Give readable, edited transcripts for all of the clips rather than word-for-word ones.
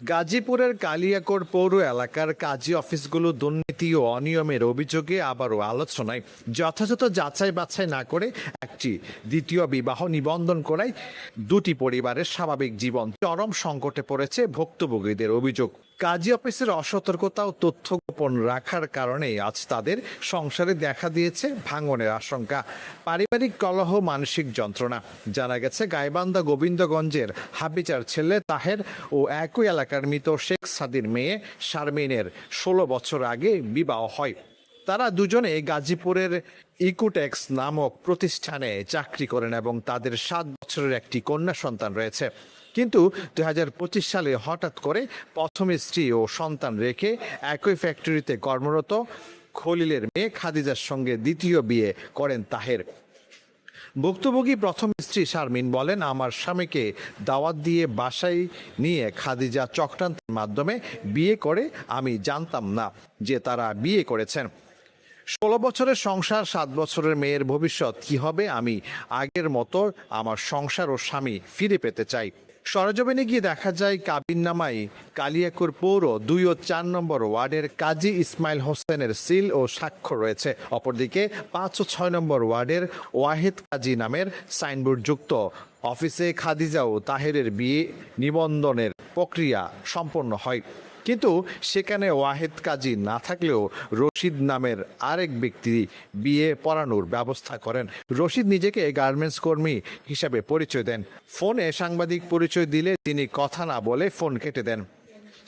গাজীপুরের কালিয়াকৈর পৌর এলাকার কাজী অফিসগুলো দুর্নীতি ও অনিয়মের অভিযোগে আবারও আলোচনায়। যথাযথ যাচাই বাছাই না করে একটি দ্বিতীয় বিবাহ নিবন্ধন করায় দুটি পরিবারের স্বাভাবিক জীবন চরম সংকটে পড়েছে ভুক্তভোগীদের অভিযোগ। কাজী অফিসের অসতর্কতা ও তথ্য গোপন রাখার কারণে আজ তাদের সংসারে দেখা দিয়েছে ভাঙনের আশঙ্কা, পারিবারিক কলহ, মানসিক যন্ত্রণা। জানা গেছে গাইবান্ধা গোবিন্দগঞ্জের হাবিচার ছেলে তাহের ও একই এলাকার মৃত শেখ সাদির মেয়ে শারমিনের 16 বছর আগে বিবাহ হয়। তারা দুজনে গাজীপুরের ইকুটেক্স নামক প্রতিষ্ঠানে চাকরি করেন এবং তাদের 7 বছরের একটি কন্যা সন্তান রয়েছে। কিন্তু 2025 সালে হঠাৎ করে প্রথম স্ত্রী ও সন্তান রেখে একই ফ্যাক্টরিতে কর্মরত খলিলের মেয়ে খাদিজার সঙ্গে দ্বিতীয় বিয়ে করেন তাহের। ভুক্তভোগী প্রথম স্ত্রী শারমিন বলেন, আমার স্বামীকে দাওয়াত দিয়ে বাসায় নিয়ে খাদিজা চক্রান্তের মাধ্যমে বিয়ে করে। আমি জানতাম না যে তারা বিয়ে করেছেন। 16 বছরের সংসার, 7 বছরের মেয়ের ভবিষ্যৎ কি হবে? আমি আগের মতো আমার সংসার ও স্বামী ফিরে পেতে চাই। সরেজমিনে গিয়ে দেখা যায় কাবিননামায় কালিয়াকৈর পৌর 2 ও 4 নম্বর ওয়ার্ডের কাজী ইসমাইল হোসেনের সিল ও স্বাক্ষর রয়েছে। অপরদিকে 5 ও 6 নম্বর ওয়ার্ডের ওয়াহেদ কাজী নামের সাইনবোর্ড যুক্ত অফিসে খাদিজা ও তাহেরের বিয়ে নিবন্ধনের প্রক্রিয়া সম্পন্ন হয়। কিন্তু সেখানে ওয়াহেদ কাজী না থাকলেও রশিদ নামের আরেক ব্যক্তি বিয়ে পড়ানোর ব্যবস্থা করেন। রশিদ নিজেকে গার্মেন্টস কর্মী হিসাবে পরিচয় দেন। ফোনে সাংবাদিক পরিচয় দিলে তিনি কথা না বলে ফোন কেটে দেন।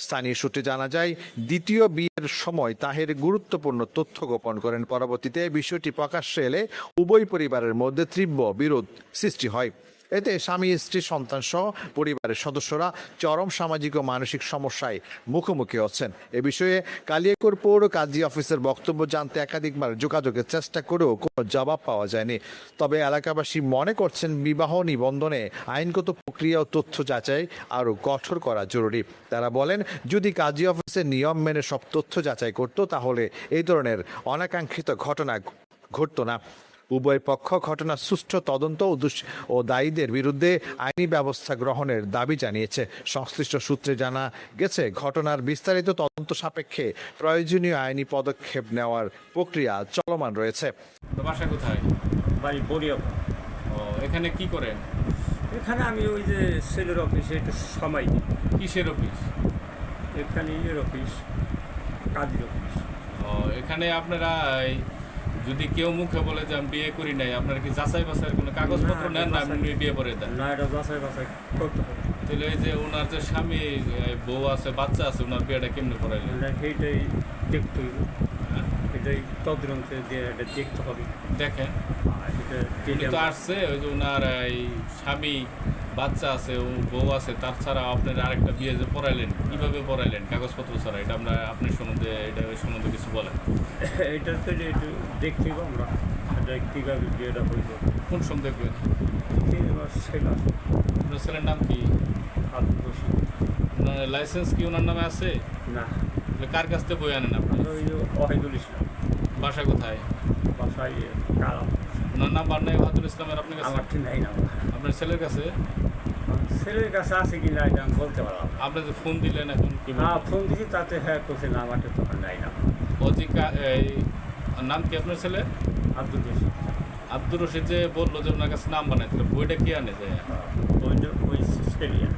স্থানীয় সূত্রে জানা যায়, দ্বিতীয় বিয়ের সময় তাহের গুরুত্বপূর্ণ তথ্য গোপন করেন। পরবর্তীতে বিষয়টি প্রকাশ্যে এলে উভয় পরিবারের মধ্যে তীব্র বিরোধ সৃষ্টি হয়। এতে স্বামী, স্ত্রী, সন্তান সহ পরিবারের সদস্যরা চরম সামাজিক ও মানসিক সমস্যায় মুখোমুখি হচ্ছেন। এ বিষয়ে কালিয়াকৈর পৌর কাজী অফিসের বক্তব্য জানতে একাধিকবার যোগাযোগের চেষ্টা করেও কোনো জবাব পাওয়া যায়নি। তবে এলাকাবাসী মনে করছেন, বিবাহ নিবন্ধনে আইনগত প্রক্রিয়া ও তথ্য যাচাই আরও কঠোর করা জরুরি। তারা বলেন, যদি কাজী অফিসের নিয়ম মেনে সব তথ্য যাচাই করত, তাহলে এই ধরনের অনাকাঙ্ক্ষিত ঘটনা ঘটত না। উভয় পক্ষ ঘটনার সুষ্ঠু তদন্ত ও দায়ীদের বিরুদ্ধে আইনি ব্যবস্থা গ্রহণের দাবি জানিয়েছে। সংশ্লিষ্ট সূত্রে জানা গেছে, ঘটনার বিস্তারিত তদন্ত সাপেক্ষে প্রয়োজনীয় আইনি পদক্ষেপ নেওয়ার প্রক্রিয়া চলমান রয়েছে। বাসা কোথায়? বাড়ি বরিয়া। ও, এখানে কি করেন? এখানে আমি ওই যে সেলের অফিসে একটু সময় দিই। কিসের অফিস? এখানে ইয়ের অফিস, কাজের অফিস। ও, এখানে আপনারা যদি কেউ মুখে বলে যে আমি বিয়ে করি নাই, আপনারা কি যাচাই বাছাইয়ের কোনো কাগজপত্র নেন না? আপনি বিয়ে করে দেন না, এটা বাছাই বাছাই করতে হবে। তাহলে এই যে ওনার যে স্বামী, বউ আছে, বাচ্চা আছে, ওনার বিয়েটা কেমনি করাইলেন? সেইটাই দেখতে হইব, এটাই তদন্তে দিয়ে এটা দেখতে হবে। দেখেন, উনি এটা তো আসছে, ওই যে ওনার এই স্বামী, বাচ্চা আছে, ও বউ আছে, তার ছাড়া আপনার আরেকটা বিয়ে যে পড়াইলেন, কিভাবে পড়াইলেন কাগজপত্র ছাড়া? এটা আমরা আপনার সম্বন্ধে, এটা সম্বন্ধে কিছু বলেন। এইটা তো একটু দেখতে হইব আমরা, এটা কীভাবে বিয়েটা হইব। কোন সব দেখবেন? আমার ছেলে আছে, আপনার ছেলের নাম কি? আব্দুল রশিদ। ওনার লাইসেন্স কি ওনার নামে আছে? না, তাহলে কার কাছ থেকে বই আনেন আপনি? ওই যে ওয়াহিদুল ইসলাম, বাসা কোথায়? বাসায় কালাম। ওনার নাম বান্নাই বাহাদুর ইসলামের আপনার কাছে? আমার ঠিক নাই না, আপনার ছেলের কাছে? ছেলের কাছে আছে কি না এটা আমি বলতে পারলাম। আপনি যে ফোন দিলেন এখন কি হ্যাঁ, ফোন দিছি, তাতে হ্যাঁ করছে না, আমাকে তখন নাই না। অজিকা, এই নাম কি আপনার ছেলে? আব্দুল রশিদ। আব্দুর রশিদ যে বললো যে ওনার কাছে নাম বানাই, তাহলে বইটা কি আনে যায়? ওই ছেলে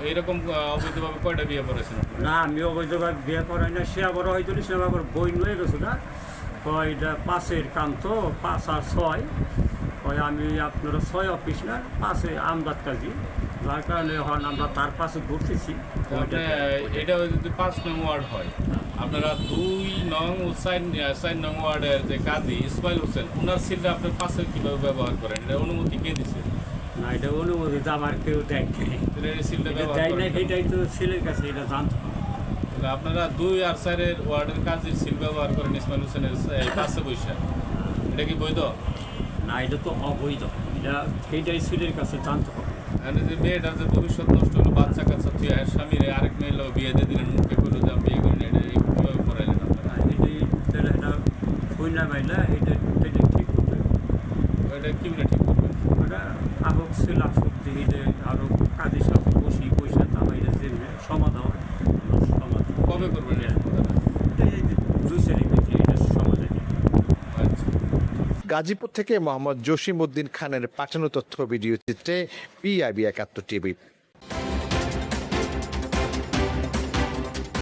এইরকম অবৈধভাবে কয়টা বিয়ে করেছেন আপনি? না, আমি অবৈধভাবে বিয়ে করাই না। সে আবার হয়তো ইসলাম আবার বই নিয়ে গেছো না, এটা 5-এর কাম তো, 5 আর 6, ওই আমি আপনারা 6 অফিস না, 5-এ আমদাদ কাজী, যার কারণে এখন আমরা তার পাশে ঘুরতেছি। আপনি এটা যদি 5 নং ওয়ার্ড হয়, আপনারা 2 নং ও 4 নং ওয়ার্ডের যে কাজী ইসমাইল হোসেন, ওনার সিলটা আপনি 5-এর কীভাবে ব্যবহার করেন? এটা অনুমতি কে দিচ্ছে? না, এটা অনুমতি তো আমার কেউ দেয় নাই, তাহলে এই সিলটা ব্যবহার দেয় করেন নাই, কেন? সেটাই তো ছেলের কাছে এটা জানতে হবে। তাহলে আপনারা 2 আর 4-এর ওয়ার্ডের কাজী সিল ব্যবহার করেন ইসমাইল হোসেনের পাশে বৈশা, এটা কি বৈধ? না, এটা তো অবৈধ, এটা সেইটাই ছেলের কাছে জানতে হবে। মানে যে মেয়েটার যে ভবিষ্যৎ নষ্ট হলো, বাচ্চা কাচ্চা তুই আর স্বামীর আরেক মেয়ে বিয়ে দিয়ে দিলেন, মুখে করলো যে আমি বিয়ে করি না, এটা কীভাবে করাইলেন আপনারা? এটা হই না মাইলা, এটা ঠিক করবে। এটা কেমনি ঠিক করবেন? ওটা আহক ছিল সত্যি, এটা আরও কাজের সাথে বসি পয়সা তামাইরা জেনে সমাধান সমাধান কবে করবেন এটা? এই 2 সালের ভিতরে এটা সমাধান। আচ্ছা। গাজীপুর থেকে মোহাম্মদ জসিম উদ্দিন খানের পাঠানো তথ্য ভিডিও চিত্রে PIB 71 টিভি।